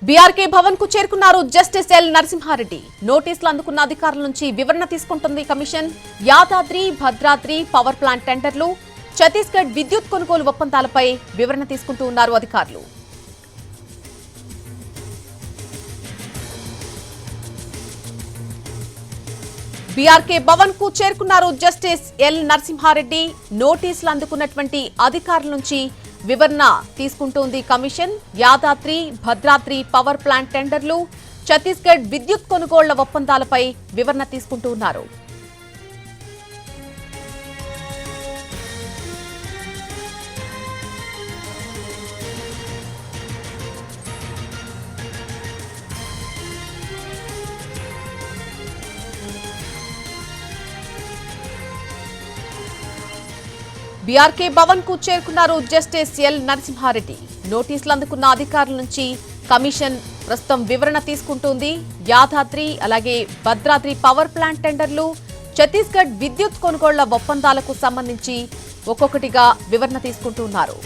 BRK Bhavan కు చేరుకున్నారు justice L Narasimha Reddy. నోటీసులు అందుకున్న అధికారుల నుంచి వివరణ తీసుకుంటుంది commission. Yadadri Bhadradri power plant టెండర్లు, ఛత్తీస్గఢ్ విద్యుత్ కొనుగోలు ఒప్పందాలపై వివరణ తీసుకుంటూ ఉన్నారు అధికారులు. బీఆర్కే భవన్ కు చేరుకున్నారు జస్టిస్ ఎల్ నరసింహారెడ్డి. నోటీసులు అందుకున్నటువంటి అధికారుల నుంచి వివరణ తీసుకుంటోంది commission. Yadadri Bhadradri power plant టెండర్లు, ఛత్తీస్గఢ్ విద్యుత్ కొనుగోళ్ల ఒప్పందాలపై వివరణ తీసుకుంటూ ఉన్నారు. బీఆర్కే భవన్ కు చేరుకున్నారు జస్టిస్ ఎల్ నరసింహారెడ్డి. నోటీసులు అందుకున్న అధికారుల నుంచి కమిషన్ ప్రస్తుతం వివరణ తీసుకుంటోంది. యాదాద్రి అలాగే భద్రాద్రి పవర్ ప్లాంట్ టెండర్లు, ఛత్తీస్గఢ్ విద్యుత్ కొనుగోళ్ల ఒప్పందాలకు సంబంధించి ఒక్కొక్కటిగా వివరణ తీసుకుంటున్నారు.